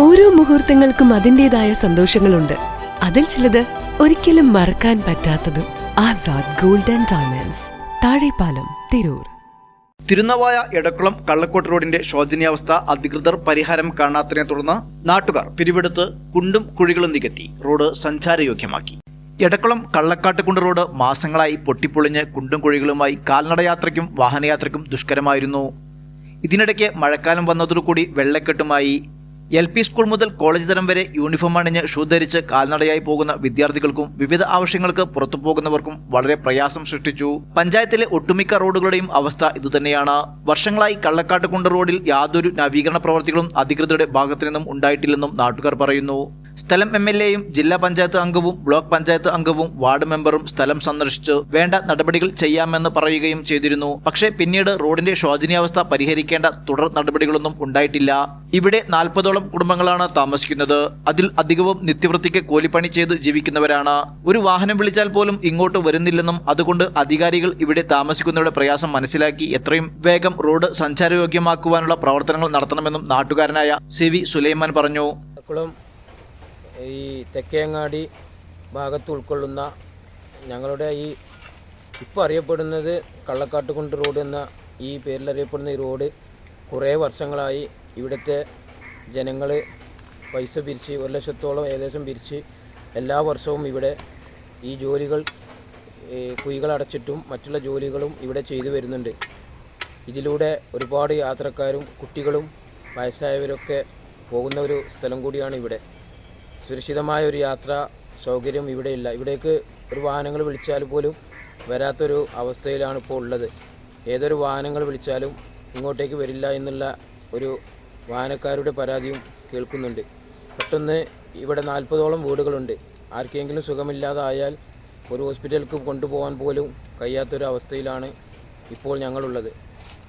ഓരോ മുഹൂർത്തങ്ങൾക്കും അതിൻ്റെതായ സന്തോഷങ്ങളുണ്ട്. അതിൽ ചിലത് ഒരിക്കലും മറക്കാൻ പറ്റാത്തതും. Azad gold and diamonds, Thazhepalam, Tirur. Thirunavaya Edakkulam Kallakkottu റോഡിന്റെ ശോചനീയാവസ്ഥ അധികൃതർ പരിഹാരം കാണാത്തതിനെ തുടർന്ന് നാട്ടുകാർ പിരിവെടുത്ത് കുണ്ടും കുഴികളും നികത്തി റോഡ് സഞ്ചാരയോഗ്യമാക്കി. എടക്കുളം കള്ളക്കാട്ടുകുണ്ട് റോഡ് മാസങ്ങളായി പൊട്ടിപ്പൊളിഞ്ഞ് കുണ്ടും കുഴികളുമായി കാൽനടയാത്രയ്ക്കും വാഹനയാത്രയ്ക്കും ദുഷ്കരമായിരുന്നു. ഇതിനിടയ്ക്ക് മഴക്കാലം വന്നതോടുകൂടി വെള്ളക്കെട്ടുമായി. LP സ്കൂൾ മുതൽ കോളേജ് തലം വരെ യൂണിഫോം അണിഞ്ഞ് ഷൂ ധരിച്ച് കാൽനടയായി പോകുന്ന വിദ്യാർത്ഥികൾക്കും വിവിധ ആവശ്യങ്ങൾക്ക് പുറത്തു പോകുന്നവർക്കും വളരെ പ്രയാസം സൃഷ്ടിച്ചു. പഞ്ചായത്തിലെ ഒട്ടുമിക്ക റോഡുകളുടെയും അവസ്ഥ ഇതുതന്നെയാണ്. വർഷങ്ങളായി കള്ളക്കാട്ടുകുണ്ട് റോഡിൽ യാതൊരു നവീകരണ പ്രവർത്തികളും അധികൃതരുടെ ഭാഗത്തു നിന്നും ഉണ്ടായിട്ടില്ലെന്നും നാട്ടുകാർ പറയുന്നു. സ്ഥലം MLAയും ജില്ലാ പഞ്ചായത്ത് അംഗവും ബ്ലോക്ക് പഞ്ചായത്ത് അംഗവും വാർഡ് മെമ്പറും സ്ഥലം സന്ദർശിച്ച് വേണ്ട നടപടികൾ ചെയ്യാമെന്ന് പറയുകയും ചെയ്തിരുന്നു. പക്ഷേ പിന്നീട് റോഡിന്റെ ശോചനീയാവസ്ഥ പരിഹരിക്കേണ്ട തുടർ നടപടികളൊന്നും ഉണ്ടായിട്ടില്ല. ഇവിടെ 40ഓളം കുടുംബങ്ങളാണ് താമസിക്കുന്നത്. അതിൽ അധികവും നിത്യവൃത്തിക്ക് കൂലിപ്പണി ചെയ്ത് ജീവിക്കുന്നവരാണ്. ഒരു വാഹനം വിളിച്ചാൽ പോലും ഇങ്ങോട്ട് വരുന്നില്ലെന്നും അതുകൊണ്ട് അധികാരികൾ ഇവിടെ താമസിക്കുന്നവരുടെ പ്രയാസം മനസ്സിലാക്കി എത്രയും വേഗം റോഡ് സഞ്ചാരയോഗ്യമാക്കുവാനുള്ള പ്രവർത്തനങ്ങൾ നടത്തണമെന്നും നാട്ടുകാരനായ CV സുലൈമാൻ പറഞ്ഞു. ഈ തെക്കേങ്ങാടി ഭാഗത്ത് ഉൾക്കൊള്ളുന്ന ഞങ്ങളുടെ ഈ ഇപ്പോൾ അറിയപ്പെടുന്നത് കള്ളക്കാട്ടുകുണ്ട് റോഡ് എന്ന ഈ പേരിൽ അറിയപ്പെടുന്ന ഈ റോഡ് കുറേ വർഷങ്ങളായി ഇവിടുത്തെ ജനങ്ങൾ പൈസ പിരിച്ച് 1 ലക്ഷത്തോളം ഏകദേശം പിരിച്ച് എല്ലാ വർഷവും ഇവിടെ ഈ ജോലികൾ കുഴികളടച്ചിട്ടും മറ്റുള്ള ജോലികളും ഇവിടെ ചെയ്തു വരുന്നുണ്ട്. ഇതിലൂടെ ഒരുപാട് യാത്രക്കാരും കുട്ടികളും വയസ്സായവരൊക്കെ പോകുന്ന ഒരു സ്ഥലം കൂടിയാണ് ഇവിടെ. സുരക്ഷിതമായ ഒരു യാത്രാ സൗകര്യം ഇവിടെയില്ല. ഇവിടേക്ക് ഒരു വാഹനങ്ങൾ വിളിച്ചാൽ പോലും വരാത്തൊരു അവസ്ഥയിലാണ് ഇപ്പോൾ ഉള്ളത്. ഏതൊരു വാഹനങ്ങൾ വിളിച്ചാലും ഇങ്ങോട്ടേക്ക് വരില്ല എന്നുള്ള ഒരു വാഹനക്കാരുടെ പരാതിയും കേൾക്കുന്നുണ്ട്. പെട്ടെന്ന് ഇവിടെ 40ഓളം വീടുകളുണ്ട്. ആർക്കെങ്കിലും സുഖമില്ലാതായാൽ ഒരു ഹോസ്പിറ്റലിലേക്ക് കൊണ്ടുപോകാൻ പോലും കഴിയാത്തൊരു അവസ്ഥയിലാണ് ഇപ്പോൾ ഞങ്ങളുള്ളത്.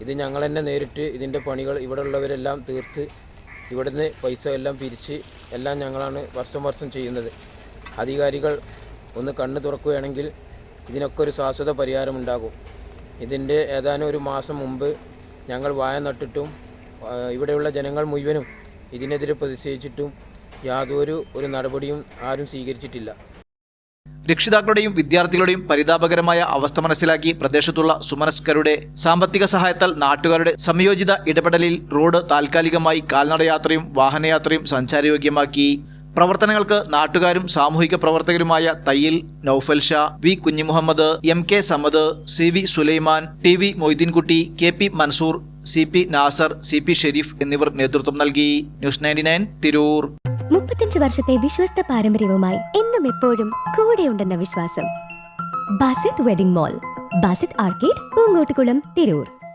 ഇത് ഞങ്ങൾ തന്നെ നേരിട്ട് ഇതിൻ്റെ പണികൾ ഇവിടെ ഉള്ളവരെല്ലാം തീർത്ത് ഇവിടുന്ന് പൈസ എല്ലാം പിരിച്ച് എല്ലാം ഞങ്ങളാണ് വർഷം ചെയ്യുന്നത്. അധികാരികൾ ഒന്ന് കണ്ണ് തുറക്കുകയാണെങ്കിൽ ഇതിനൊക്കെ ഒരു ശാശ്വത പരിഹാരമുണ്ടാകും. ഇതിൻ്റെ ഏതാനും ഒരു മാസം മുമ്പ് ഞങ്ങൾ വായ നട്ടിട്ടും ഇവിടെയുള്ള ജനങ്ങൾ മുഴുവനും ഇതിനെതിരെ പ്രതിഷേധിച്ചിട്ടും യാതൊരു നടപടിയും ആരും സ്വീകരിച്ചിട്ടില്ല. രക്ഷിതാക്കളുടെയും വിദ്യാർത്ഥികളുടെയും പരിതാപകരമായ അവസ്ഥ മനസ്സിലാക്കി പ്രദേശത്തുള്ള സുമനസ്കരുടെ സാമ്പത്തിക സഹായത്താൽ നാട്ടുകാരുടെ സംയോജിത ഇടപെടലിൽ റോഡ് താൽക്കാലികമായി കാൽനടയാത്രയും വാഹനയാത്രയും സഞ്ചാരയോഗ്യമാക്കി. പ്രവർത്തനങ്ങൾക്ക് നാട്ടുകാരും സാമൂഹിക പ്രവർത്തകരുമായ Thayyil Noufal Shah, V Kunhimuhammad, MK Samad, CV Sulaiman, TV Moideenkutty, KP Mansoor, CP Nasar, CP Sharif എന്നിവർ നേതൃത്വം നൽകി. ന്യൂസ് 99 തിരൂർ. 35 വർഷത്തെ വിശ്വസ്ത പാരമ്പര്യവുമായി എന്നും എപ്പോഴും കൂടെയുണ്ടെന്ന വിശ്വാസം. Basith wedding mall, Basith arcade, Poongottukulam, Tirur.